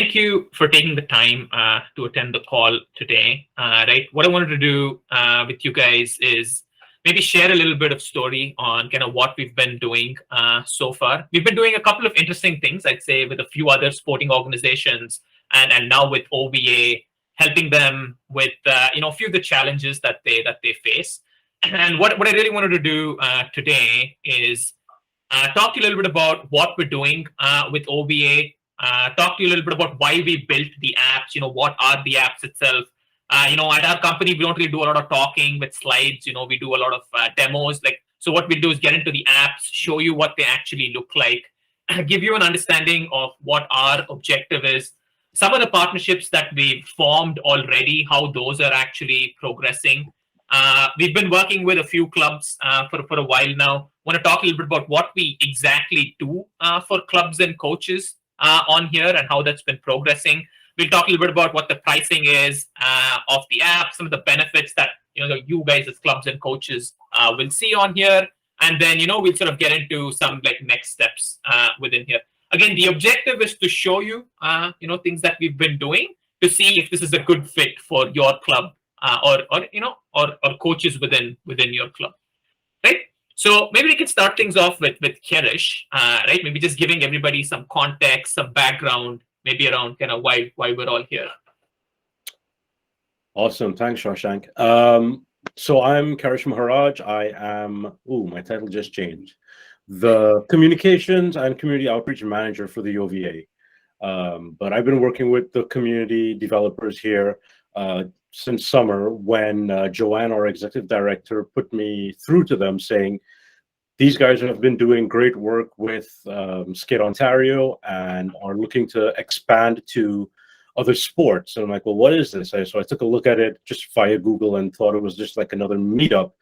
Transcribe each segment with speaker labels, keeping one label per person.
Speaker 1: thank you for taking the time to attend the call today. Right, what I wanted to do with you guys is maybe share a little bit of story on kind of what we've been doing so far. We've been doing a couple of interesting things, I'd say, with a few other sporting organizations, and now with OVA, helping them with a few of the challenges that they face. And what I really wanted to do today is talk to you a little bit about what we're doing with OVA. Talk to you a little bit about why we built the apps. What are the apps itself? At our company, we don't really do a lot of talking with slides. We do a lot of demos. So what we do is get into the apps, show you what they actually look like, give you an understanding of what our objective is, some of the partnerships that we've formed already, how those are actually progressing. We've been working with a few clubs for a while now. Want to talk a little bit about what we exactly do for clubs and coaches on here and how that's been progressing. We'll talk a little bit about what the pricing is of the app, some of the benefits that you guys as clubs and coaches will see on here, and then we'll sort of get into some next steps within here. Again, the objective is to show you things that we've been doing to see if this is a good fit for your club or coaches within your club, right? So maybe we can start things off with Kirish, right? Maybe just giving everybody some context, some background, maybe around kind of why we're all here.
Speaker 2: Awesome, thanks, Shashank. So I'm Kirish Maharaj. I am, my title just changed, the Communications and Community Outreach Manager for the OVA. But I've been working with the community developers here since summer when Joanne, our executive director, put me through to them saying, these guys have been doing great work with Skate Ontario and are looking to expand to other sports. And I'm like, well, what is this? So I took a look at it just via Google and thought it was just like another meetup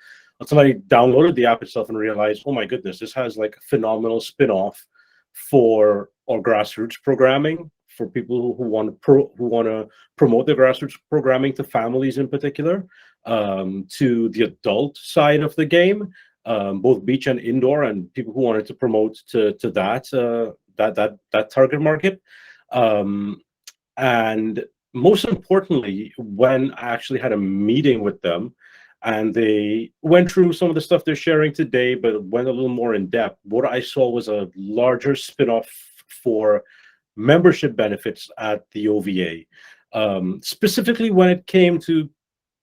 Speaker 2: until I downloaded the app itself and realized, oh my goodness, this has like a phenomenal spin-off for our grassroots programming, for people who want to promote the grassroots programming to families in particular, to the adult side of the game, both beach and indoor, and people who wanted to promote to that target market. And most importantly, when I actually had a meeting with them and they went through some of the stuff they're sharing today, but went a little more in depth, what I saw was a larger spin-off for membership benefits at the OVA, specifically when it came to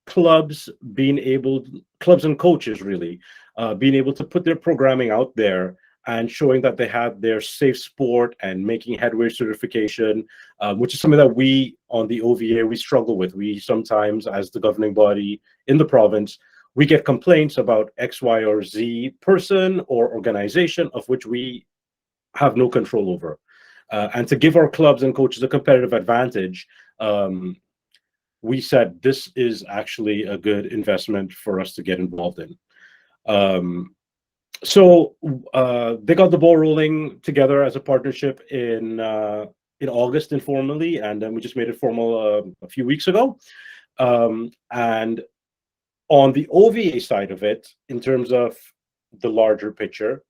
Speaker 2: clubs and coaches really being able to put their programming out there and showing that they have their safe sport and making headway certification, which is something that we on the OVA, we struggle with. We sometimes, as the governing body in the province, we get complaints about X, Y, or Z person or organization of which we have no control over. And to give our clubs and coaches a competitive advantage, we said this is actually a good investment for us to get involved in. So they got the ball rolling together as a partnership in August informally, and then we just made it formal a few weeks ago. And on the OVA side of it, in terms of the larger picture,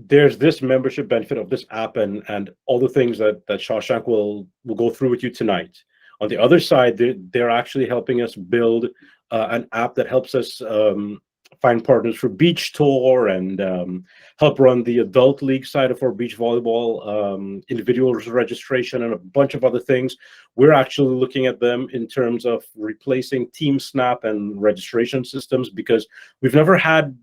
Speaker 2: there's this membership benefit of this app and all the things that Shashank will go through with you tonight. On the other side, they're actually helping us build an app that helps us find partners for beach tour and help run the adult league side of our beach volleyball, individuals registration, and a bunch of other things. We're actually looking at them in terms of replacing Team Snap and registration systems, because we've never had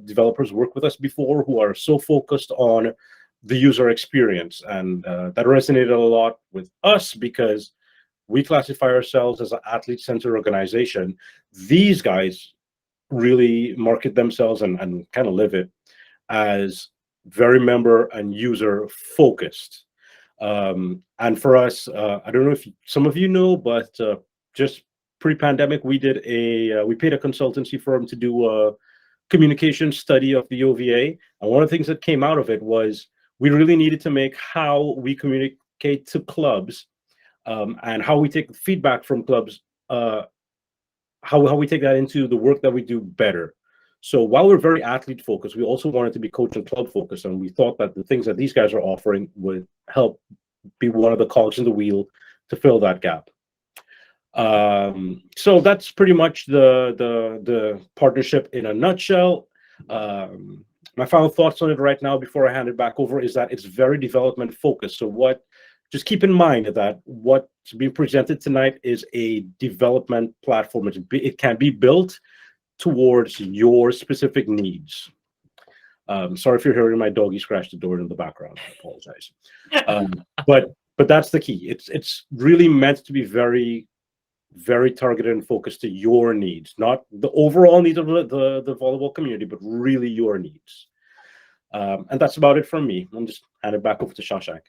Speaker 2: developers work with us before who are so focused on the user experience. And that resonated a lot with us because we classify ourselves as an athlete-centered organization. These guys really market themselves and kind of live it as very member and user focused. And for us, I don't know if some of you know, but just pre-pandemic, we paid a consultancy firm to do a communication study of the OVA. And one of the things that came out of it was we really needed to make how we communicate to clubs and how we take feedback from clubs, how we take that into the work that we do better. So while we're very athlete focused, we also wanted to be coach and club focused, and we thought that the things that these guys are offering would help be one of the cogs in the wheel to fill that gap. So that's pretty much the partnership in a nutshell. My final thoughts on it right now before I hand it back over is that it's very development focused. So just keep in mind that what's being presented tonight is a development platform. It can be built towards your specific needs. Sorry if you're hearing my doggy scratch the door in the background. I apologize. But that's the key. It's really meant to be very, very targeted and focused to your needs, not the overall needs of the volleyball community, but really your needs. And that's about it from me. I'm just hand it back over to Shashank.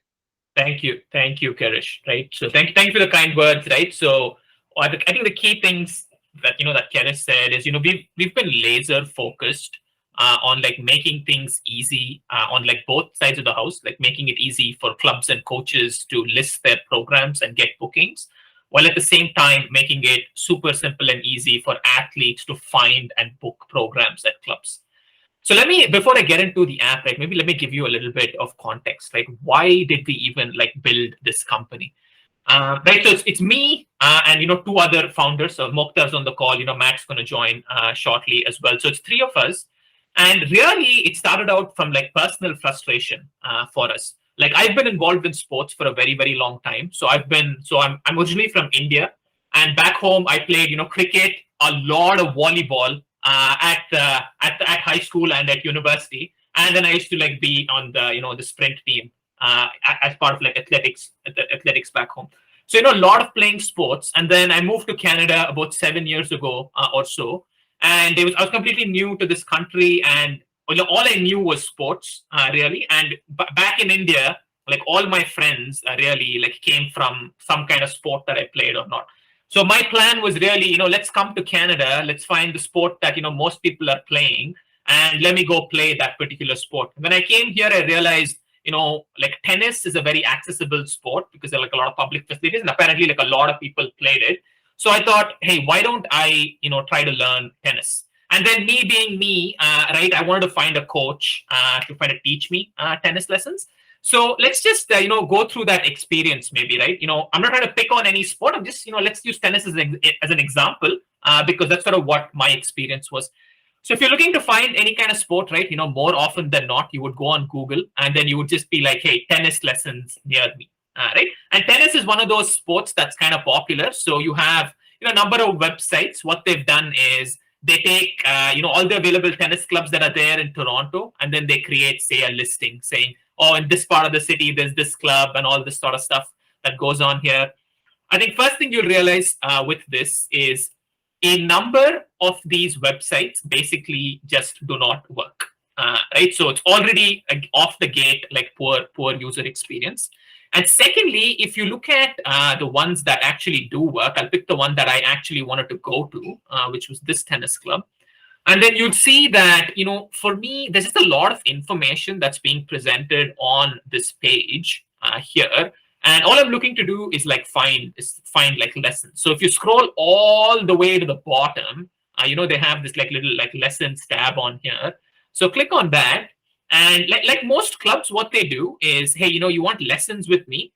Speaker 1: Thank you, Karish. Right. So thank you for the kind words. Right. So I think the key things that that Karish said is we've been laser focused on like making things easy on like both sides of the house, like making it easy for clubs and coaches to list their programs and get bookings, while at the same time making it super simple and easy for athletes to find and book programs at clubs. So before I get into the app, right, maybe let me give you a little bit of context. Like, why did we even like build this company? Right, so it's me and two other founders. So Mokhtar's on the call. Matt's going to join shortly as well. So it's three of us, and really it started out from like personal frustration for us. Like, I've been involved in sports for a very, very long time. So I'm originally from India, and back home I played cricket, a lot of volleyball at high school and at university, and then I used to like be on the sprint team as part of like athletics back home. So a lot of playing sports, and then I moved to Canada about 7 years ago or so, and I was completely new to this country, and all I knew was sports really. And back in India, like all my friends really like came from some kind of sport that I played or not. So my plan was really, let's come to Canada, let's find the sport that, most people are playing, and let me go play that particular sport. When I came here, I realized, like tennis is a very accessible sport because there are like a lot of public facilities, and apparently like a lot of people played it. So I thought, hey, why don't I, try to learn tennis? And then me being me, right, I wanted to find a coach to kind of teach me tennis lessons. So let's just, go through that experience maybe, right? I'm not trying to pick on any sport. I'm just, let's use tennis as an example because that's sort of what my experience was. So if you're looking to find any kind of sport, right, more often than not, you would go on Google and then you would just be like, hey, tennis lessons near me, right? And tennis is one of those sports that's kind of popular. So you have, a number of websites. What they've done is they take, all the available tennis clubs that are there in Toronto, and then they create, say, a listing saying, oh, in this part of the city, there's this club and all this sort of stuff that goes on here. I think first thing you'll realize with this is a number of these websites basically just do not work, right? So it's already off the gate, like poor user experience. And secondly, if you look at the ones that actually do work, I'll pick the one that I actually wanted to go to, which was this tennis club. And then you'll see that, for me, there's just a lot of information that's being presented on this page here. And all I'm looking to do is like find like lessons. So if you scroll all the way to the bottom, they have this like little like lessons tab on here. So click on that. And like most clubs, what they do is, hey, you want lessons with me?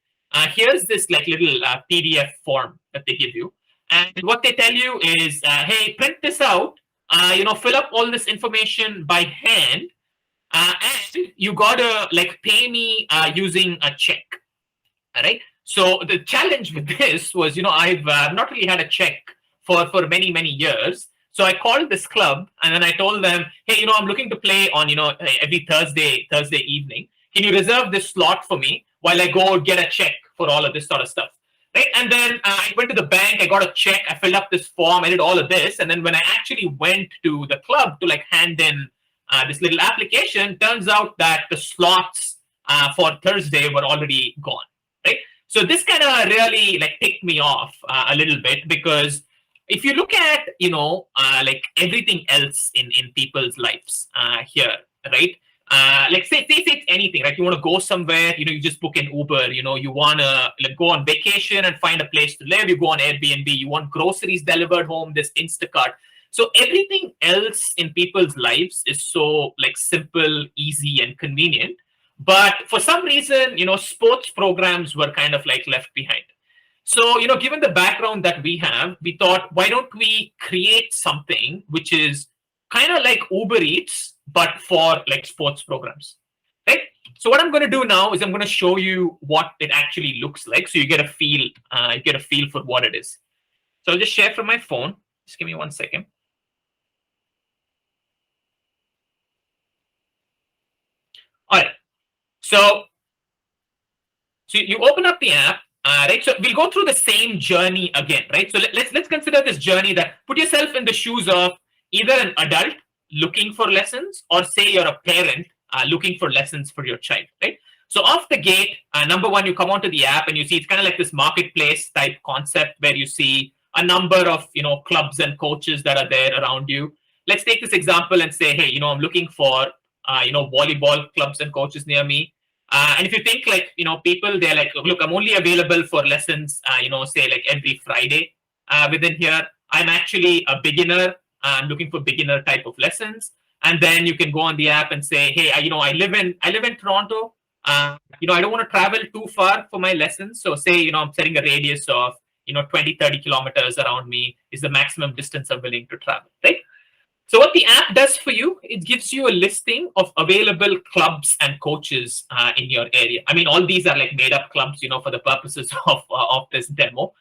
Speaker 1: Here's this like little PDF form that they give you. And what they tell you is, hey, print this out. Fill up all this information by hand, and you gotta like pay me using a check. All right. So the challenge with this was, I've not really had a check for many years. So I called this club and then I told them, hey, I'm looking to play on, every Thursday evening. Can you reserve this slot for me while I go get a check for all of this sort of stuff? Right. And then I went to the bank, I got a check, I filled up this form, I did all of this. And then when I actually went to the club to like hand in this little application, turns out that the slots for Thursday were already gone. Right. So this kind of really like ticked me off a little bit, because if you look at, like everything else in people's lives here, right? Like say it's anything, right? You want to go somewhere, you just book an Uber, you want to like go on vacation and find a place to live, you go on Airbnb, you want groceries delivered home, this Instacart. So everything else in people's lives is so like simple, easy, and convenient. But for some reason, sports programs were kind of like left behind. So, given the background that we have, we thought, why don't we create something which is kind of like Uber Eats, but for like sports programs, right? So what I'm going to do now is I'm going to show you what it actually looks like, so you get a feel for what it is. So I'll just share from my phone. Just give me 1 second. All right. So you open up the app, right? So we'll go through the same journey again, right? So let's consider this journey that put yourself in the shoes of either an adult looking for lessons, or say you're a parent looking for lessons for your child, right? So off the gate, number one, you come onto the app and you see it's kind of like this marketplace type concept where you see a number of clubs and coaches that are there around you. Let's take this example and say, hey, I'm looking for volleyball clubs and coaches near me. And if you think like, people, they're like, look, I'm only available for lessons, say like every Friday within here. I'm actually a beginner. I'm looking for beginner type of lessons. And then you can go on the app and say, hey, I live in Toronto. I don't want to travel too far for my lessons. So say, I'm setting a radius of, 20, 30 kilometers around me is the maximum distance I'm willing to travel, right? So what the app does for you, it gives you a listing of available clubs and coaches in your area. I mean, all these are like made up clubs, for the purposes of this demo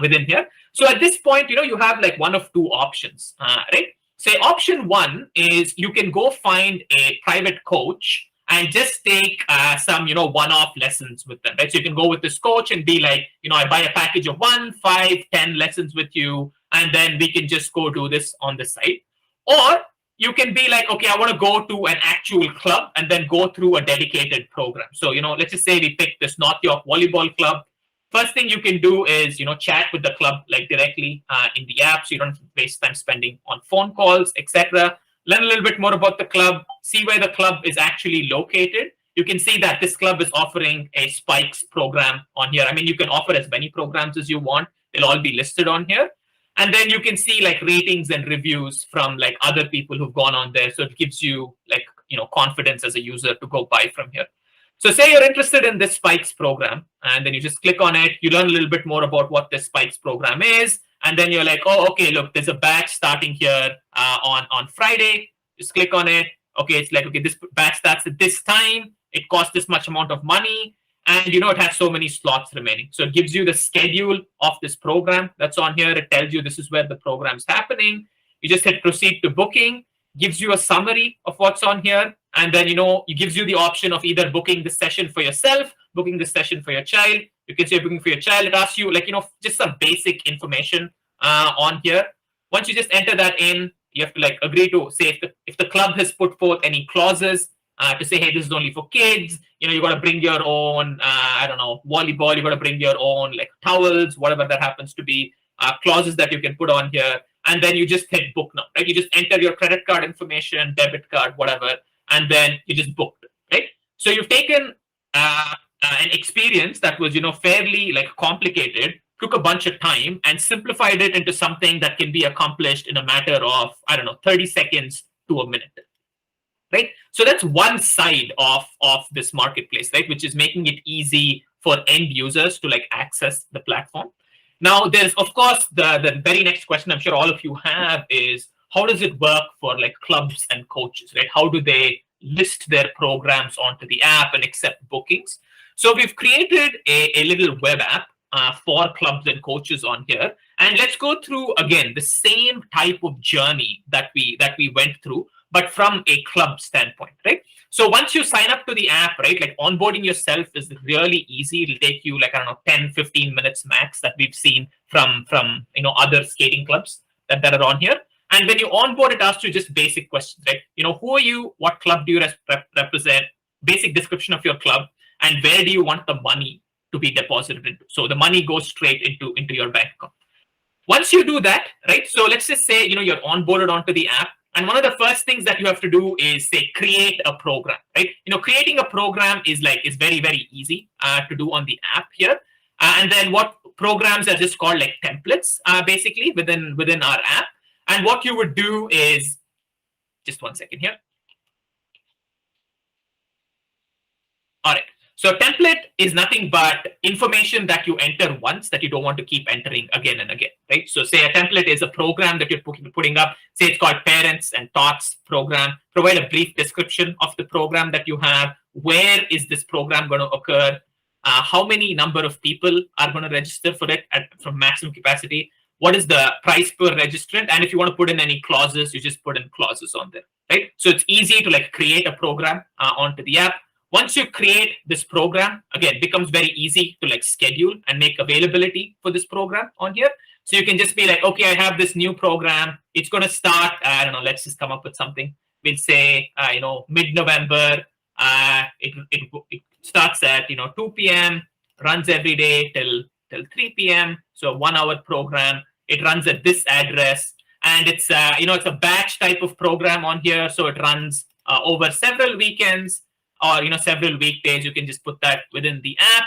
Speaker 1: within here. So at this point, you have like one of two options, right? Say option one is you can go find a private coach and just take some, one-off lessons with them, right? So you can go with this coach and be like, I buy a package of 1, 5, 10 lessons with you, and then we can just go do this on the site. Or you can be like, okay, I want to go to an actual club and then go through a dedicated program. So, let's just say we pick this North York Volleyball Club. First thing you can do is, chat with the club like directly in the app, so you don't have to waste time spending on phone calls, etc. Learn a little bit more about the club, see where the club is actually located. You can see that this club is offering a Spikes program on here. I mean, you can offer as many programs as you want. They'll all be listed on here. And then you can see like ratings and reviews from like other people who've gone on there. So it gives you like, confidence as a user to go buy from here. So say you're interested in this Spikes program, and then you just click on it. You learn a little bit more about what this Spikes program is. And then you're like, oh, okay, look, there's a batch starting here on Friday. Just click on it. Okay, it's like, okay, this batch starts at this time. It costs this much amount of money. And it has so many slots remaining. So it gives you the schedule of this program that's on here. It tells you this is where the program's happening. You just hit proceed to booking, gives you a summary of what's on here. And then, it gives you the option of either booking the session for yourself, booking the session for your child. You can say booking for your child. It asks you like, just some basic information on here. Once you just enter that in, you have to like agree to say if the club has put forth any clauses, to say, hey, this is only for kids. You got to bring your own, volleyball. You got to bring your own like towels, whatever that happens to be, clauses that you can put on here. And then you just hit book now, right? You just enter your credit card information, debit card, whatever, and then you just booked, right? So you've taken an experience that was, fairly like complicated, took a bunch of time, and simplified it into something that can be accomplished in a matter of, 30 seconds to a minute. Right? So that's one side of this marketplace, right? Which is making it easy for end users to like access the platform. Now, there's of course the very next question I'm sure all of you have is, how does it work for like clubs and coaches, right? How do they list their programs onto the app and accept bookings? So we've created a little web app for clubs and coaches on here. And let's go through again the same type of journey that we went through, but from a club standpoint, right? So once you sign up to the app, right, like onboarding yourself is really easy. It'll take you like, 10, 15 minutes max that we've seen from other skating clubs that are on here. And when you onboard, it asks you just basic questions, right? Who are you? What club do you represent? Basic description of your club, and where do you want the money to be deposited into? So the money goes straight into your bank account. Once you do that, right? So let's just say, you're onboarded onto the app. And one of the first things that you have to do is say, create a program, right? Creating a program is very, very easy to do on the app here. And then what programs are just called like templates, basically within our app. And what you would do is, just 1 second here. All right. So template is nothing but information that you enter once that you don't want to keep entering again and again, right? So say a template is a program that you're putting up. Say it's called Parents and Thoughts program. Provide a brief description of the program that you have. Where is this program going to occur? How many number of people are going to register for it from maximum capacity? What is the price per registrant? And if you want to put in any clauses, you just put in clauses on there, right? So it's easy to like create a program onto the app. Once you create this program, again, it becomes very easy to like schedule and make availability for this program on here. So you can just be like, okay, I have this new program. It's going to start, I don't know, let's just come up with something. We'll say, mid-November. It starts at, 2 p.m., runs every day till 3 p.m. So 1 hour program. It runs at this address. And it's, it's a batch type of program on here. So it runs over several weekends, or several weekdays. You can just put that within the app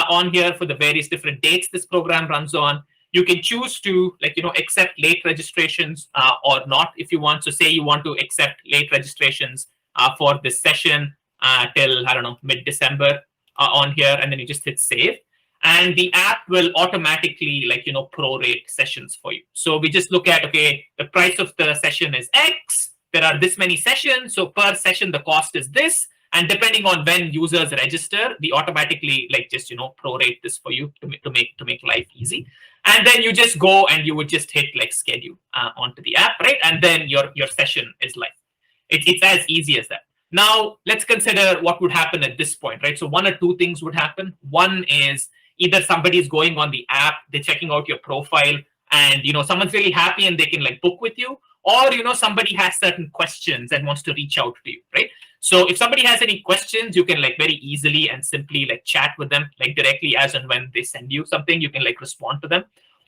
Speaker 1: on here for the various different dates this program runs on. You can choose to accept late registrations or not if you want. So say you want to accept late registrations for this session till, I don't know, mid-December on here, and then you just hit save. And the app will automatically prorate sessions for you. So we just look at, okay, the price of the session is X. There are this many sessions. So per session, the cost is this. And depending on when users register, we automatically prorate this for you to make life easy. And then you just go and you would just hit schedule onto the app, right? And then your session is live. It's as easy as that. Now let's consider what would happen at this point, right? So 1 or 2 things would happen. One is either somebody is going on the app, they're checking out your profile, and someone's really happy and they can book with you, or somebody has certain questions and wants to reach out to you, right? So if somebody has any questions, you can very easily and simply chat with them directly as and when they send you something, you can respond to them.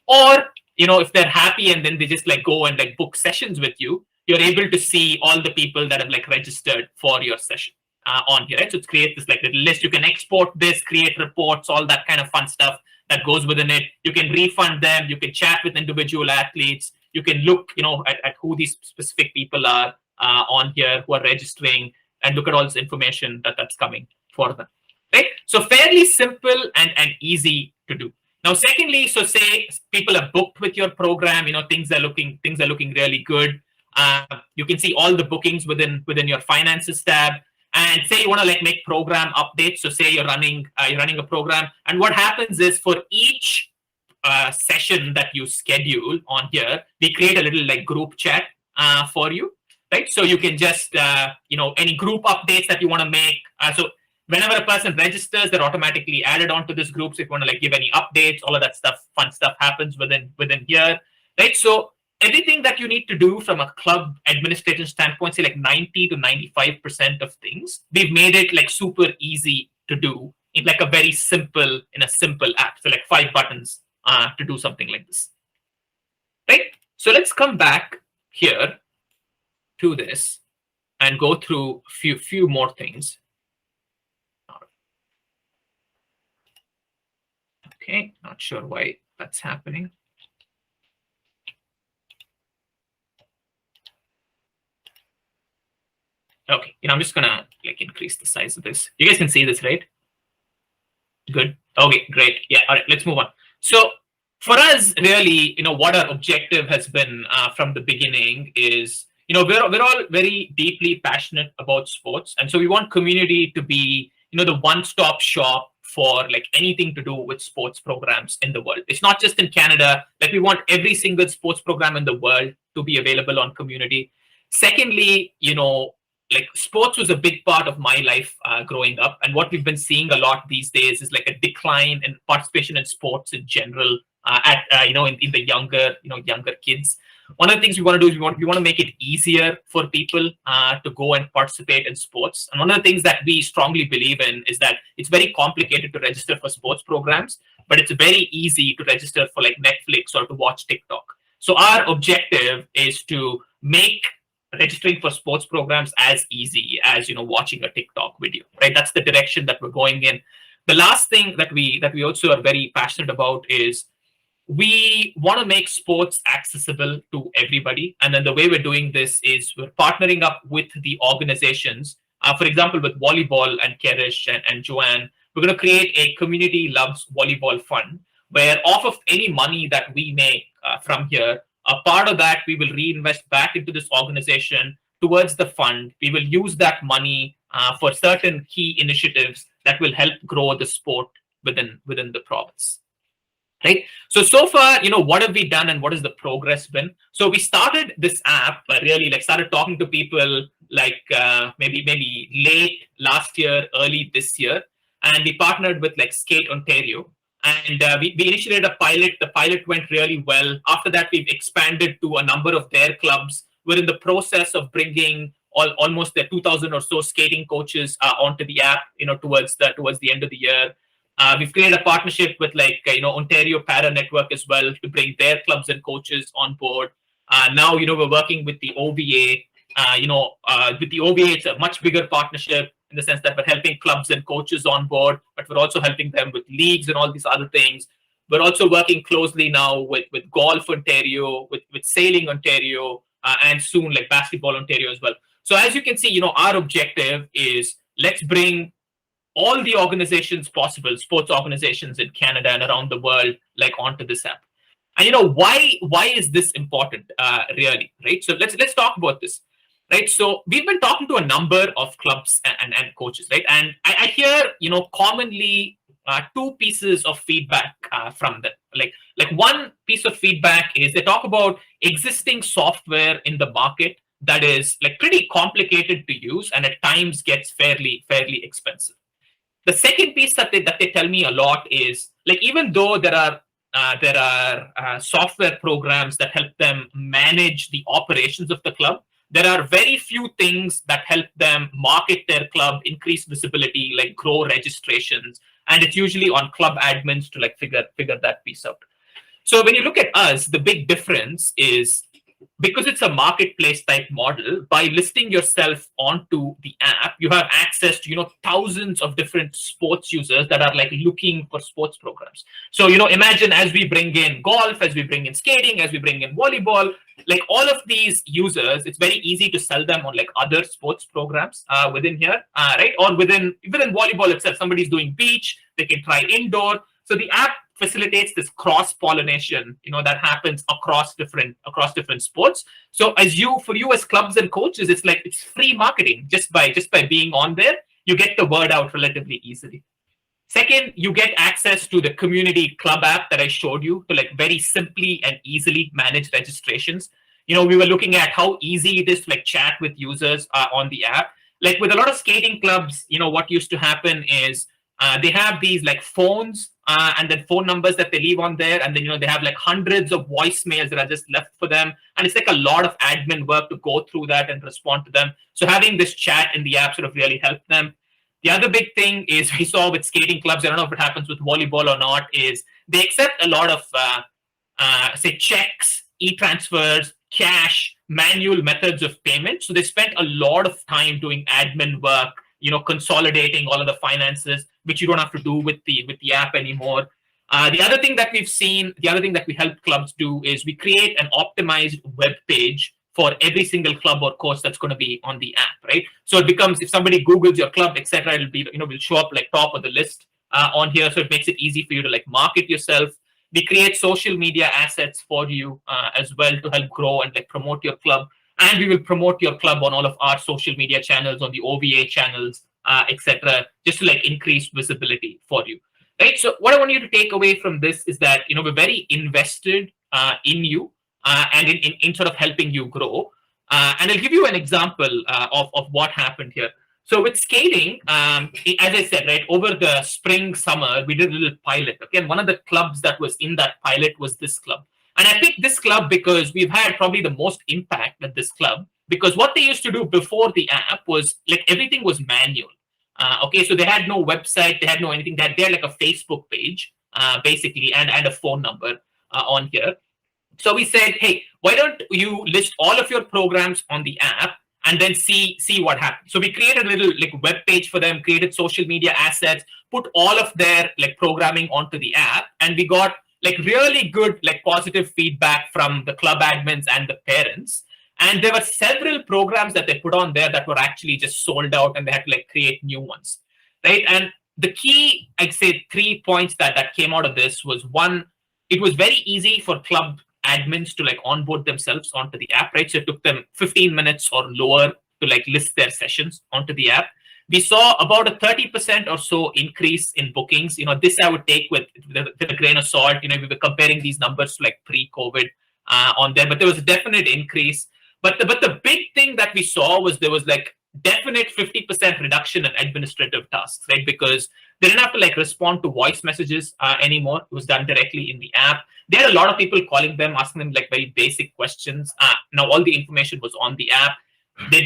Speaker 1: Or if they're happy and then they just go and book sessions with you, you're able to see all the people that have registered for your session on here, right? So it's create this little list. You can export this, create reports, all that kind of fun stuff that goes within it. You can refund them. You can chat with individual athletes. You can look at who these specific people are on here who are registering, and look at all this information that's coming for them, right? So fairly simple and easy to do. Now, secondly, so say people are booked with your program, things are looking really good. You can see all the bookings within your finances tab. And say you want to make program updates. So say you're running a program, and what happens is for each session that you schedule on here, we create a little group chat for you. Right, so you can just any group updates that you want to make. So whenever a person registers, they're automatically added onto this group. So if you want to give any updates, all of that stuff, fun stuff happens within here, right? So everything that you need to do from a club administration standpoint, say 90 to 95% of things, we've made it super easy to do in a very simple app. So 5 buttons to do something like this, right? So let's come back here to this and go through a few more things. Okay, not sure why that's happening. Okay, I'm just gonna increase the size of this. You guys can see this, right? Good. Okay, great. Yeah. All right, let's move on. So for us, really, what our objective has been from the beginning is, we're all very deeply passionate about sports, and so we want Communiti to be, the one-stop shop for anything to do with sports programs in the world. It's not just in Canada. We want every single sports program in the world to be available on Communiti. Secondly, sports was a big part of my life growing up, and what we've been seeing a lot these days is a decline in participation in sports in general in the younger kids. One of the things we want to do is we want to make it easier for people to go and participate in sports. And one of the things that we strongly believe in is that it's very complicated to register for sports programs, but it's very easy to register for Netflix or to watch TikTok. So our objective is to make registering for sports programs as easy as watching a TikTok video, right? That's the direction that we're going in. The last thing that we also are very passionate about is we want to make sports accessible to everybody. And then the way we're doing this is we're partnering up with the organizations For example, with volleyball and Kerish and Joanne, we're going to create a community loves volleyball fund where off of any money that we make from here, a part of that we will reinvest back into this organization towards the fund. We will use that money for certain key initiatives that will help grow the sport within the province. Right. So far, what have we done and what has the progress been? So we started this app, really started talking to people maybe late last year, early this year, and we partnered with Skate Ontario, and we initiated a pilot. The pilot went really well. After that, we've expanded to a number of their clubs. We're in the process of bringing almost the 2,000 or so skating coaches onto the app, towards the end of the year. We've created a partnership with Ontario Para Network as well to bring their clubs and coaches on board. Now, we're working with the OVA. With the OVA, it's a much bigger partnership in the sense that we're helping clubs and coaches on board, but we're also helping them with leagues and all these other things. We're also working closely now with Golf Ontario, with Sailing Ontario, and soon Basketball Ontario as well. So as you can see, our objective is let's bring all the organizations possible, sports organizations in Canada and around the world, onto this app. And why is this important, really, right? So let's talk about this, right? So we've been talking to a number of clubs and coaches, right? And I hear, commonly two pieces of feedback from them. One piece of feedback is they talk about existing software in the market that is pretty complicated to use and at times gets fairly expensive. The second piece that they tell me a lot is even though there are software programs that help them manage the operations of the club, there are very few things that help them market their club, increase visibility, grow registrations, and it's usually on club admins to figure that piece out. So when you look at us, the big difference is because it's a marketplace type model, by listing yourself onto the app, you have access to, thousands of different sports users that are looking for sports programs. So, imagine as we bring in golf, as we bring in skating, as we bring in volleyball, all of these users, it's very easy to sell them on other sports programs within here, right? Or within volleyball itself, somebody's doing beach, they can try indoor. So the app facilitates this cross-pollination, that happens across different sports. So for you as clubs and coaches, it's free marketing just by being on there. You get the word out relatively easily. Second, you get access to the Communiti club app that I showed you to very simply and easily manage registrations. We were looking at how easy it is to chat with users on the app. With a lot of skating clubs, what used to happen is they have these phones and then phone numbers that they leave on there, and then they have hundreds of voicemails that are just left for them, and it's a lot of admin work to go through that and respond to them. So having this chat in the app sort of really helped them. The other big thing is we saw with skating clubs, I don't know if it happens with volleyball or not, is they accept a lot of say checks, e-transfers, cash, manual methods of payment. So they spent a lot of time doing admin work, consolidating all of the finances, which you don't have to do with the app anymore. The other thing that we've seen, the other thing that we help clubs do is we create an optimized web page for every single club or course that's going to be on the app, right? So it becomes, if somebody Googles your club, etc., it'll be, will show up top of the list on here. So it makes it easy for you to market yourself. We create social media assets for you as well to help grow and promote your club. And we will promote your club on all of our social media channels, on the OVA channels, etc., just to increase visibility for you, right? So what I want you to take away from this is that we're very invested in you and in sort of helping you grow. And I'll give you an example of what happened here. So with skating, as I said, right, over the spring, summer, we did a little pilot. Again, one of the clubs that was in that pilot was this club. And I picked this club because we've had probably the most impact at this club, because what they used to do before the app was everything was manual. Okay, so they had no website, they had no anything. They had a Facebook page, basically, and a phone number on here. So we said, hey, why don't you list all of your programs on the app and then see what happens. So we created a little web page for them, created social media assets, put all of their programming onto the app, and we got really good positive feedback from the club admins and the parents. And there were several programs that they put on there that were actually just sold out, and they had to like create new ones, right? And the key, I'd say, 3 points that came out of this was, one, it was very easy for club admins to like onboard themselves onto the app, right? So it took them 15 minutes or lower to like list their sessions onto the app. We saw about a 30% or so increase in bookings. This I would take with a grain of salt. We were comparing these numbers to like pre-COVID on there, but there was a definite increase. But the big thing that we saw was there was like definite 50% reduction in administrative tasks, right? Because they didn't have to like respond to voice messages anymore. It was done directly in the app. There are a lot of people calling them, asking them like very basic questions. Now all the information was on the app. There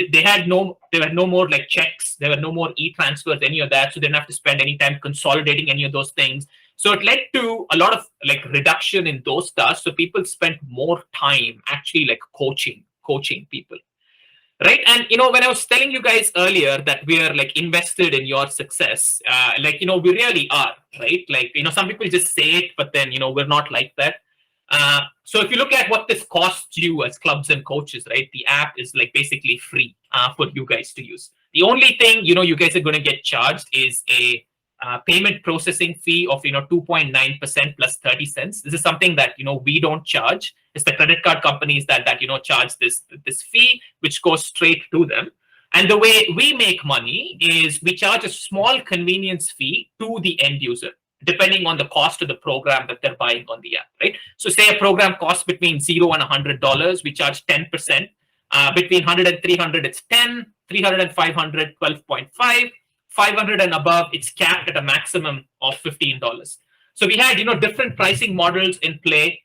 Speaker 1: were no more like checks. There were no more e-transfers, any of that. So they didn't have to spend any time consolidating any of those things. So it led to a lot of like reduction in those tasks. So people spent more time actually like coaching people. Right. And, when I was telling you guys earlier that we are like invested in your success, we really are, right? Like, some people just say it, but then, we're not like that. So if you look at what this costs you as clubs and coaches, right? The app is like basically free for you guys to use. The only thing, you guys are going to get charged is a payment processing fee of 2.9% plus 30 cents. This is something that we don't charge. It's the credit card companies that charge this fee, which goes straight to them. And the way we make money is we charge a small convenience fee to the end user, depending on the cost of the program that they're buying on the app, right? So say a program costs between $0 and $100, we charge 10%. Between 100 and 300, it's 10, 300 and 500, 12.5. 500 and above, it's capped at a maximum of $15. So we had, different pricing models in play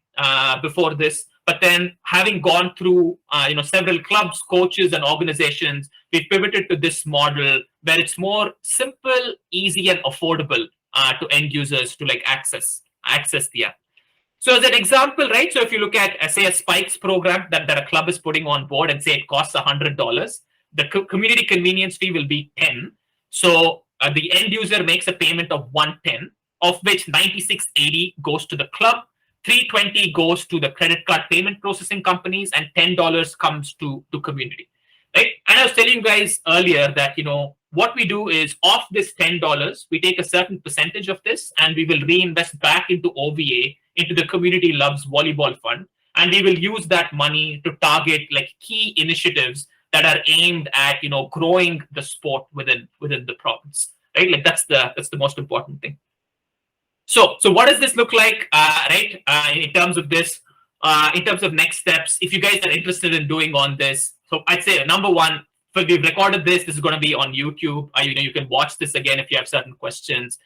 Speaker 1: before this, but then having gone through, several clubs, coaches, and organizations, we've pivoted to this model where it's more simple, easy, and affordable to end users to like access the app. So as an example, right? So if you look at, say, a Spikes program that a club is putting on board, and say it costs $100, the community convenience fee will be 10. So the end user makes a payment of 110, of which 96.80 goes to the club, 320 goes to the credit card payment processing companies, and $10 comes to community, right? And I was telling you guys earlier that what we do is, off this $10, we take a certain percentage of this, and we will reinvest back into OVA, into the Community Loves Volleyball Fund, and we will use that money to target like key initiatives that are aimed at growing the sport within the province, right? Like that's the most important thing. So what does this look like, right? In terms of this, in terms of next steps, if you guys are interested in doing on this, so I'd say number one, we've recorded this. This is going to be on YouTube. You can watch this again if you have certain questions.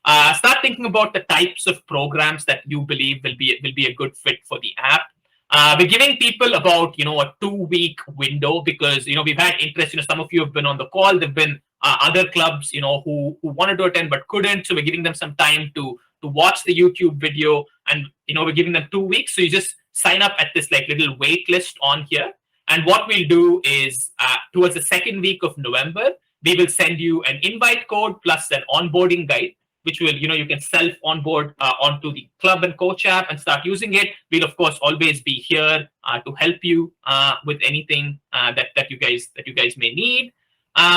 Speaker 1: Start thinking about the types of programs that you believe will be a good fit for the app. We're giving people about a 2-week window, because we've had interest. Some of you have been on the call. There've been other clubs who wanted to attend but couldn't. So we're giving them some time to watch the YouTube video, and we're giving them 2 weeks. So you just sign up at this like little wait list on here. And what we'll do is towards the second week of November, we will send you an invite code plus an onboarding guide, which will, you can self-onboard onto the club and coach app and start using it. We'll, of course, always be here to help you with anything that you guys may need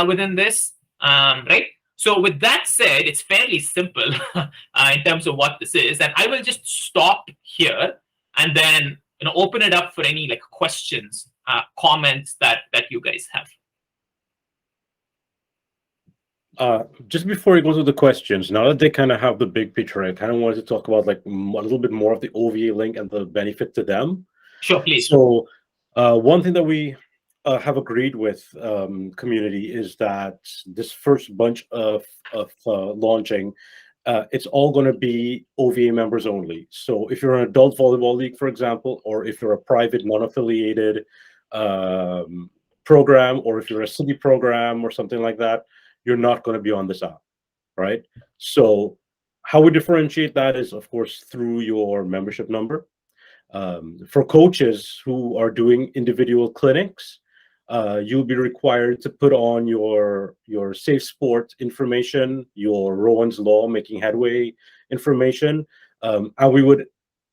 Speaker 1: within this, right? So with that said, it's fairly simple in terms of what this is. And I will just stop here and then open it up for any like questions, comments that you guys have.
Speaker 2: Just before we go to the questions, now that they kind of have the big picture, I kind of wanted to talk about like a little bit more of the OVA link and the benefit to them.
Speaker 1: Sure, please.
Speaker 2: So one thing that we have agreed with Communiti is that this first bunch of launching, it's all going to be OVA members only. So if you're an adult volleyball league, for example, or if you're a private non-affiliated program, or if you're a city program or something like that, you're not going to be on this app, right? So how we differentiate that is, of course, through your membership number. For coaches who are doing individual clinics, you'll be required to put on your safe sport information, your Rowan's Law making headway information, and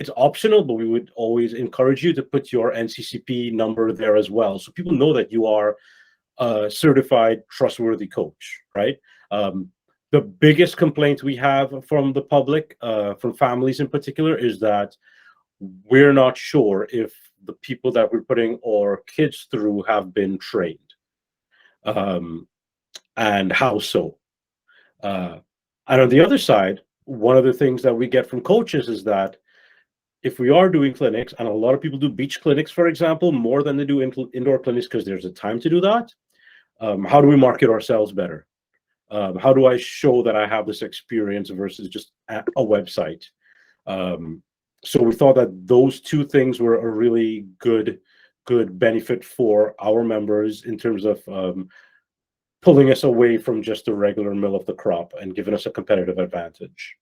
Speaker 2: it's optional, but we would always encourage you to put your NCCP number there as well, so people know that you are a certified, trustworthy coach, right? The biggest complaint we have from the public, from families in particular, is that we're not sure if the people that we're putting our kids through have been trained, and how so. And on the other side, one of the things that we get from coaches is that if we are doing clinics, and a lot of people do beach clinics, for example, more than they do indoor clinics because there's a time to do that, how do we market ourselves better? How do I show that I have this experience versus just a website? So we thought that those two things were a really good benefit for our members in terms of pulling us away from just the regular mill of the crop and giving us a competitive advantage.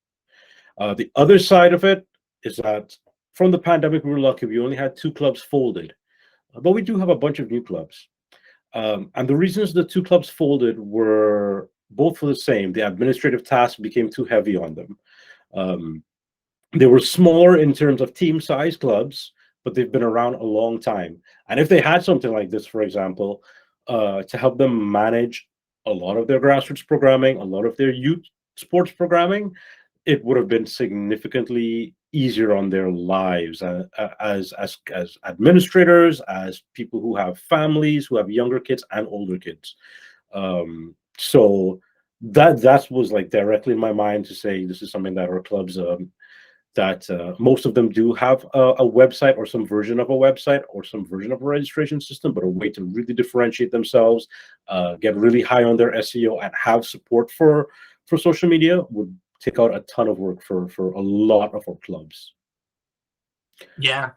Speaker 2: The other side of it is that from the pandemic, we were lucky. We only had 2 clubs folded, but we do have a bunch of new clubs. And the reasons the 2 clubs folded were both for the same. The administrative tasks became too heavy on them. They were smaller in terms of team size clubs, but they've been around a long time. And if they had something like this, for example, to help them manage a lot of their grassroots programming, a lot of their youth sports programming, it would have been significantly easier on their lives as administrators, as people who have families, who have younger kids and older kids. So that was like directly in my mind to say this is something that our clubs, that most of them do have a website or some version of a website or some version of a registration system, but a way to really differentiate themselves, get really high on their SEO, and have support for social media would take out a ton of work for a lot of our clubs.
Speaker 1: Yeah.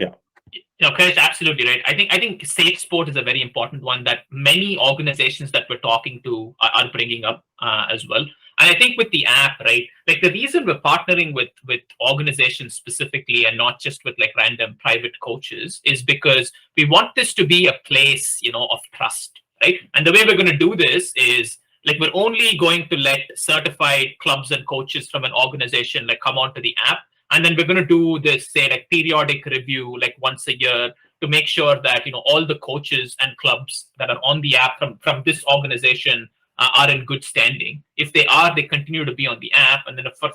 Speaker 2: Yeah.
Speaker 1: Chris, absolutely right. I think safe sport is a very important one that many organizations that we're talking to are bringing up as well. And I think with the app, right, like the reason we're partnering with organizations specifically and not just with like random private coaches is because we want this to be a place, of trust, right? And the way we're going to do this is like we're only going to let certified clubs and coaches from an organization like come onto the app. And then we're going to do this, say, like periodic review, like once a year, to make sure that all the coaches and clubs that are on the app from this organization are in good standing. If they are, they continue to be on the app, and then if for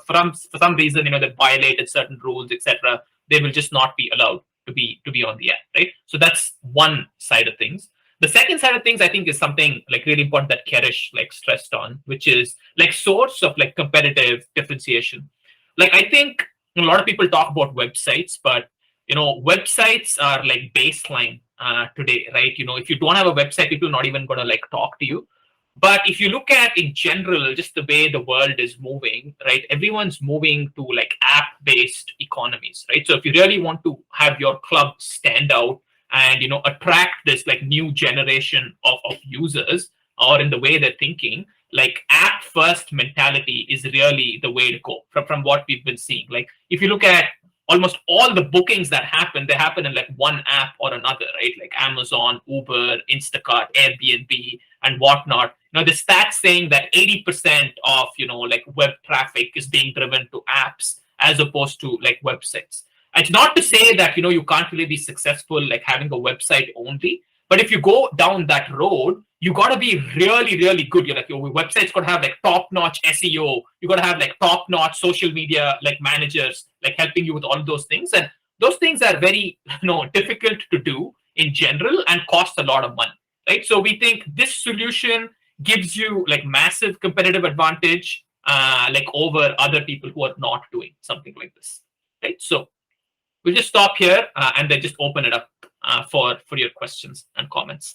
Speaker 1: some reason they violated certain rules, etc., they will just not be allowed to be on the app, right? So that's one side of things. The second side of things, I think, is something like really important that Kerish like stressed on, which is like source of like competitive differentiation. Like I think a lot of people talk about websites, but websites are like baseline today, right? If you don't have a website, people are not even going to like talk to you. But if you look at in general, just the way the world is moving, right? Everyone's moving to like app-based economies, right? So if you really want to have your club stand out and attract this like new generation of users, or in the way they're thinking, like app first mentality is really the way to go from what we've been seeing. Like if you look at almost all the bookings that happen, they happen in like one app or another, right? Like Amazon, Uber, Instacart, Airbnb, and whatnot. The stats saying that 80% of like web traffic is being driven to apps as opposed to like websites. It's not to say that you can't really be successful like having a website only, but if you go down that road, you got to be really, really good. You're like, your website's got to have like top-notch SEO. You got to have like top-notch social media like managers like helping you with all those things. And those things are very difficult to do in general and cost a lot of money, right? So we think this solution gives you like massive competitive advantage like over other people who are not doing something like this, right? So we'll just stop here and then just open it up for your questions and comments.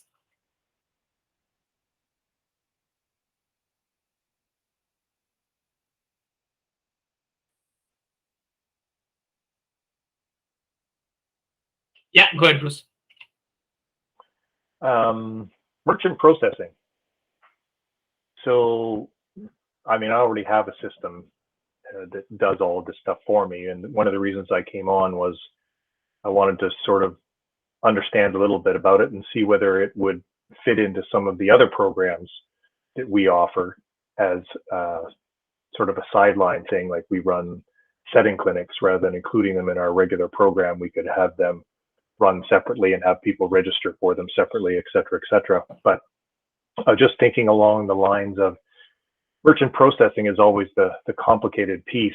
Speaker 1: Yeah, go ahead, Bruce.
Speaker 3: Merchant processing. So, I mean, I already have a system that does all of this stuff for me. And one of the reasons I came on was I wanted to sort of understand a little bit about it and see whether it would fit into some of the other programs that we offer as sort of a sideline thing. Like we run setting clinics rather than including them in our regular program. We could have them run separately and have people register for them separately, et cetera, et cetera. But just thinking along the lines of merchant processing is always the complicated piece.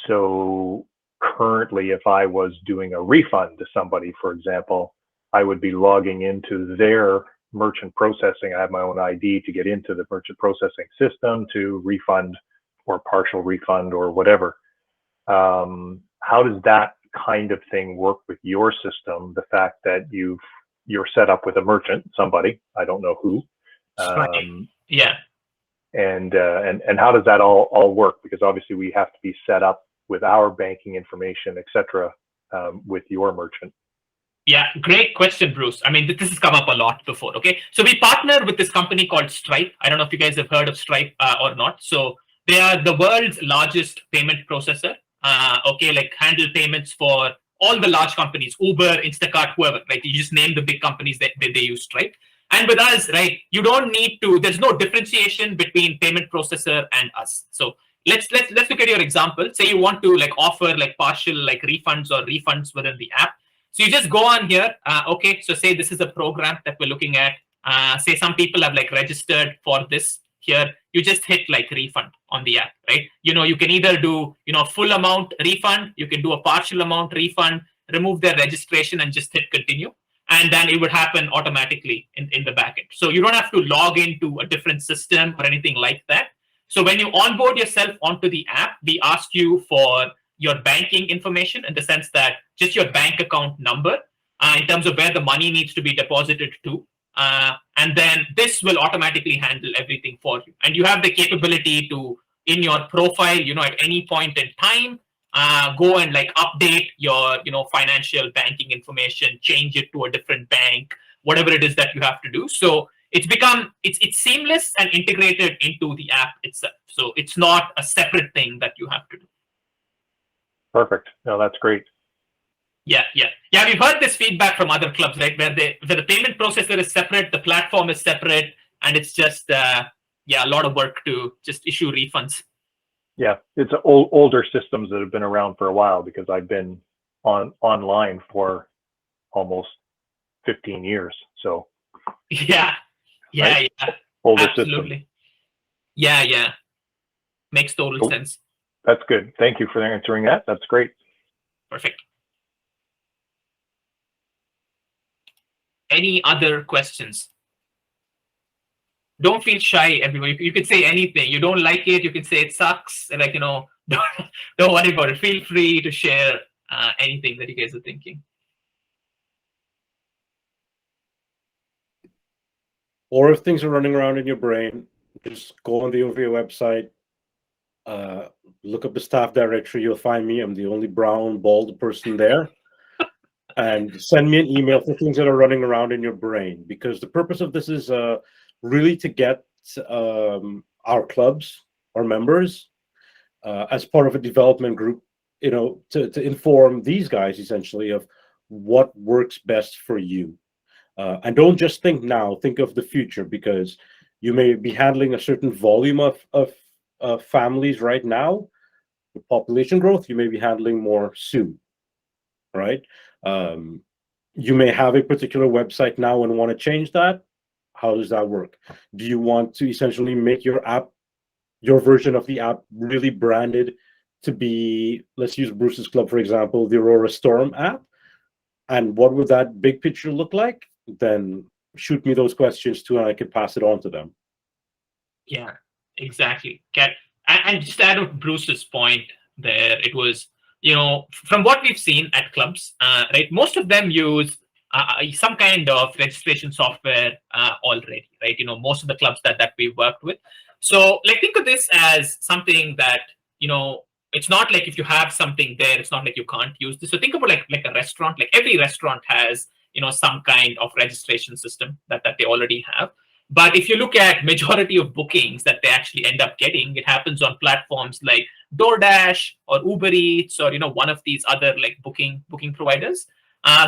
Speaker 3: So currently, if I was doing a refund to somebody, for example, I would be logging into their merchant processing. I have my own ID to get into the merchant processing system to refund or partial refund or whatever. How does that kind of thing work with your system? The fact that you're set up with a merchant, somebody, I don't know who.
Speaker 1: Yeah.
Speaker 3: And how does that all work? Because obviously we have to be set up with our banking information, et cetera, with your merchant.
Speaker 1: Yeah, great question, Bruce. I mean, this has come up a lot before. Okay, so we partner with this company called Stripe. I don't know if you guys have heard of Stripe or not. So they are the world's largest payment processor. Okay, like handle payments for all the large companies, Uber, Instacart, whoever. Right, you just name the big companies that they use Stripe. And with us, right, you don't need to. There's no differentiation between payment processor and us. So let's look at your example. Say you want to like offer like partial like refunds or refunds within the app. So you just go on here. Okay, so say this is a program that we're looking at. Say some people have like registered for this here. You just hit like refund on the app, right? You can either do full amount refund. You can do a partial amount refund. Remove their registration and just hit continue, and then it would happen automatically in the backend. So you don't have to log into a different system or anything like that. So when you onboard yourself onto the app, we ask you for your banking information in the sense that just your bank account number in terms of where the money needs to be deposited to. And then this will automatically handle everything for you. And you have the capability to, in your profile, at any point in time, go and like update your, financial banking information, change it to a different bank, whatever it is that you have to do. So it's seamless and integrated into the app itself. So it's not a separate thing that you have to do.
Speaker 3: Perfect. No, that's great.
Speaker 1: Yeah. We've heard this feedback from other clubs, right? Where the payment processor is separate, the platform is separate, and it's just a lot of work to just issue refunds.
Speaker 3: Yeah, it's older systems that have been around for a while because I've been online for almost 15 years. So
Speaker 1: yeah,
Speaker 3: right? Older
Speaker 1: absolutely.
Speaker 3: system.
Speaker 1: Yeah, makes total sense.
Speaker 3: That's good. Thank you for answering that. That's great.
Speaker 1: Perfect. Any other questions? Don't feel shy, everyone. You can say anything. You don't like it, you can say it sucks. Like, don't worry about it. Feel free to share anything that you guys are thinking.
Speaker 2: Or if things are running around in your brain, just go on the OVA website, look up the staff directory. You'll find me. I'm the only brown, bald person there. And send me an email for things that are running around in your brain, because the purpose of this is really to get our clubs, our members, as part of a development group, to inform these guys essentially of what works best for you. And don't just think now, think of the future, because you may be handling a certain volume of families right now. With population growth, you may be handling more soon, right? You may have a particular website now and want to change that. How does that work? Do you want to essentially make your app, your version of the app, really branded to be, let's use Bruce's Club, for example, the Aurora Storm app? And what would that big picture look like? Then shoot me those questions too, and I could pass it on to them.
Speaker 1: Yeah, exactly. And just to add to Bruce's point there, it was, from what we've seen at clubs, right, most of them use some kind of registration software already, right? Most of the clubs that we've worked with. So like, think of this as something that, it's not like if you have something there, it's not like you can't use this. So think about like a restaurant. Like every restaurant has, some kind of registration system that they already have. But if you look at majority of bookings that they actually end up getting, it happens on platforms like DoorDash or Uber Eats or one of these other like booking providers.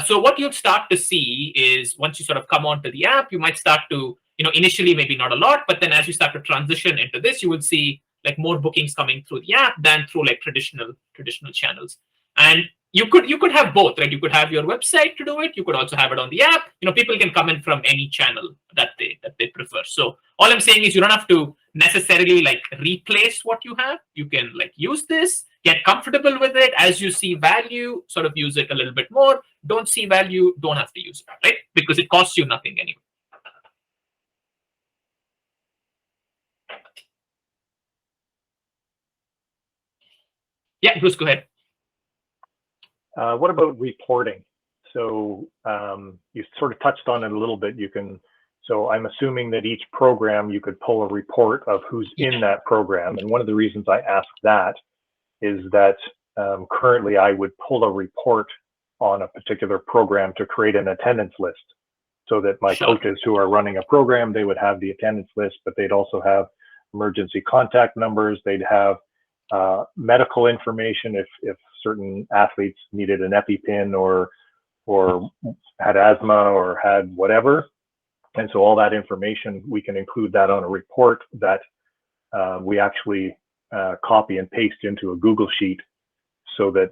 Speaker 1: So what you'll start to see is once you sort of come onto the app, you might start to initially maybe not a lot, but then as you start to transition into this, you will see like more bookings coming through the app than through like traditional channels. And you could have both, right? You could have your website to do it. You could also have it on the app. People can come in from any channel that they prefer. So all I'm saying is you don't have to necessarily like replace what you have. You can like use this, get comfortable with it. As you see value, sort of use it a little bit more. Don't see value, don't have to use it, right? Because it costs you nothing anyway. Yeah, Bruce, go ahead.
Speaker 3: What about reporting? So you sort of touched on it a little bit. So I'm assuming that each program you could pull a report of who's in that program. And one of the reasons I ask that is that currently I would pull a report on a particular program to create an attendance list, so that my coaches who are running a program, they would have the attendance list, but they'd also have emergency contact numbers. They'd have medical information if certain athletes needed an EpiPen or had asthma or had whatever. And so all that information, we can include that on a report that we actually copy and paste into a Google Sheet, so that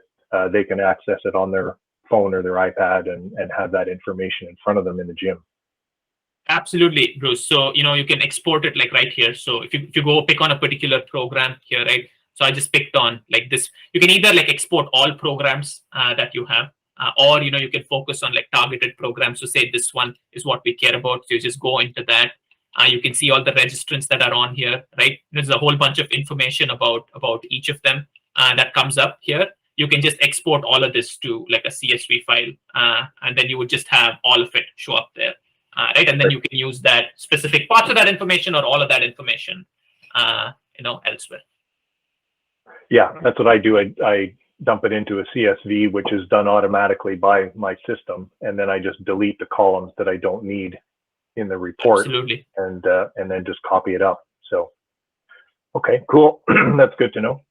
Speaker 3: they can access it on their phone or their iPad and have that information in front of them in the gym.
Speaker 1: Absolutely, Bruce. So, you can export it like right here. So if you go pick on a particular program here, right? So I just picked on like this. You can either like export all programs that you have, or, you can focus on like targeted programs. So say this one is what we care about. So you just go into that. You can see all the registrants that are on here, right? There's a whole bunch of information about each of them that comes up here. You can just export all of this to like a CSV file, and then you would just have all of it show up there, right? And then you can use that specific parts of that information or all of that information, elsewhere.
Speaker 3: Yeah, that's what I do. I dump it into a CSV, which is done automatically by my system, and then I just delete the columns that I don't need in the report.
Speaker 1: Absolutely.
Speaker 3: And then just copy it up. So, okay, cool. That's good to know.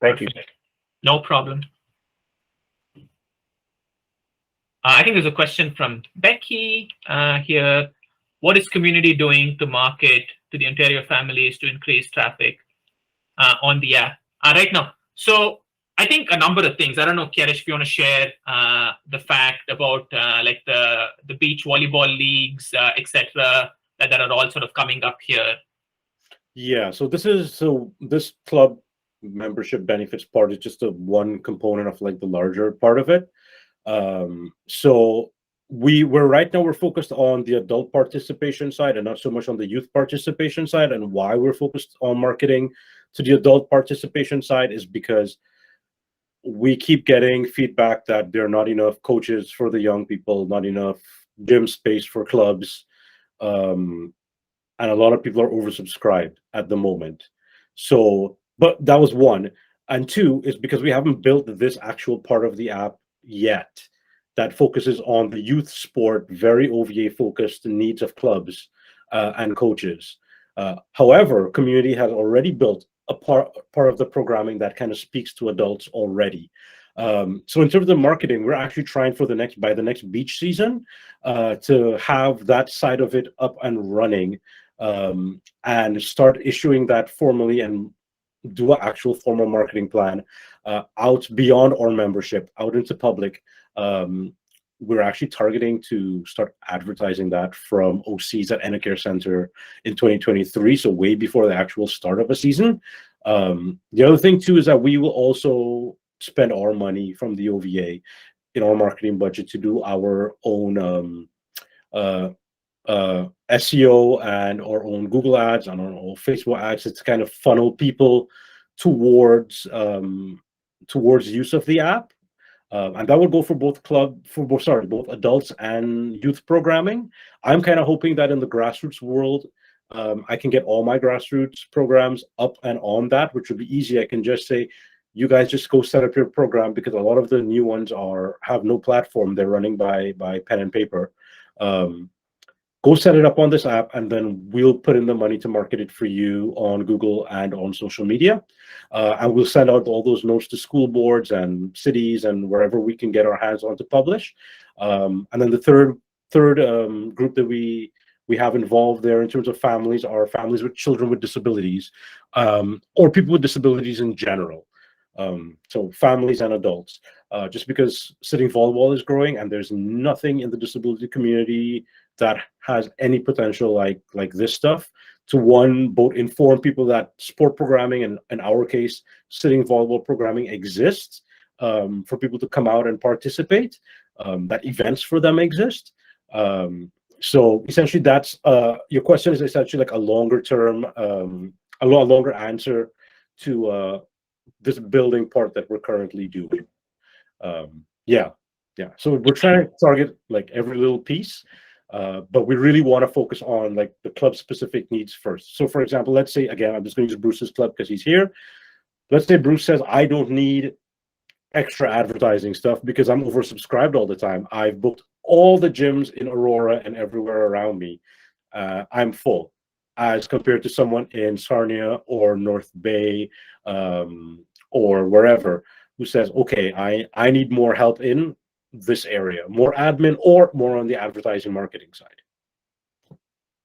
Speaker 3: Thank you.
Speaker 1: No problem. I think there's a question from Becky here. What is Communiti doing to market to the Ontario families to increase traffic on the app right now? So I think a number of things. I don't know, Kiarish, if you want to share the fact about like the beach volleyball leagues, etc., that are all sort of coming up here.
Speaker 2: Yeah, so this club membership benefits part is just a one component of like the larger part of it. So we're focused on the adult participation side and not so much on the youth participation side. And why we're focused on marketing to the adult participation side is because we keep getting feedback that there are not enough coaches for the young people, not enough gym space for clubs, and a lot of people are oversubscribed at the moment. So, but that was one. And two is because we haven't built this actual part of the app yet that focuses on the youth sport, very OVA focused needs of clubs and coaches. However, Communiti has already built a part of the programming that kind of speaks to adults already. So in terms of the marketing, we're actually trying by the next beach season to have that side of it up and running, and start issuing that formally and do an actual formal marketing plan out beyond our membership, out into public. We're actually targeting to start advertising that from OCs at Enercare Center in 2023, so way before the actual start of a season. The other thing too is that we will also spend our money from the OVA in our marketing budget to do our own SEO and our own Google ads and our own Facebook ads. It's kind of funnel people towards use of the app. And that would go for both both adults and youth programming. I'm kind of hoping that in the grassroots world, I can get all my grassroots programs up and on that, which would be easy. I can just say, you guys just go set up your program, because a lot of the new ones have no platform. They're running by pen and paper. Go set it up on this app, and then we'll put in the money to market it for you on Google and on social media. And we'll send out all those notes to school boards and cities and wherever we can get our hands on to publish. And then the third group that we we have involved there in terms of families are families with children with disabilities, or people with disabilities in general. So families and adults, just because sitting volleyball is growing and there's nothing in the disability community that has any potential like this stuff to both inform people that sport programming, and in our case, sitting volleyball programming exists, for people to come out and participate, that events for them exist. So essentially that's, your question is essentially like a longer term, a longer answer to this building part that we're currently doing. Yeah. So we're trying to target like every little piece, but we really want to focus on like the club specific needs first. So for example, let's say, again, I'm just going to use Bruce's club because he's here. Let's say Bruce says, I don't need extra advertising stuff because I'm oversubscribed all the time. I've booked all the gyms in Aurora and everywhere around me. I'm full, as compared to someone in Sarnia or North Bay, or wherever, who says, okay, I need more help in this area, more admin or more on the advertising marketing side.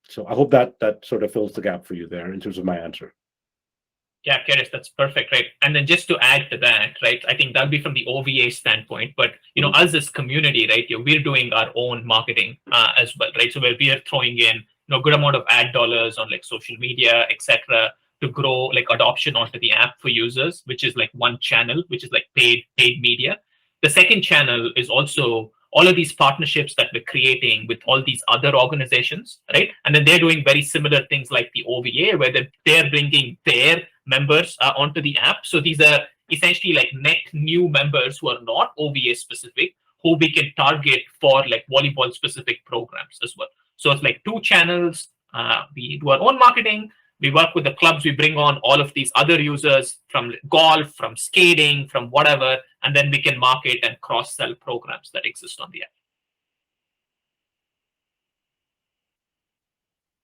Speaker 2: So I hope that sort of fills the gap for you there in terms of my answer.
Speaker 1: Yeah, Keris, that's perfect, right? And then just to add to that, right, I think that'll be from the OVA standpoint, but us as community, right, we're doing our own marketing as well, right? So we are throwing in a good amount of ad dollars on like social media, etc., to grow like adoption onto the app for users, which is like one channel, which is like paid media. The second channel is also all of these partnerships that we're creating with all these other organizations, right? And then they're doing very similar things like the OVA, where they're bringing their members onto the app. So these are essentially like net new members who are not OVA specific, who we can target for like volleyball specific programs as well. So it's like two channels. We do our own marketing. We work with the clubs. We bring on all of these other users from golf, from skating, from whatever, and then we can market and cross-sell programs that exist on the app.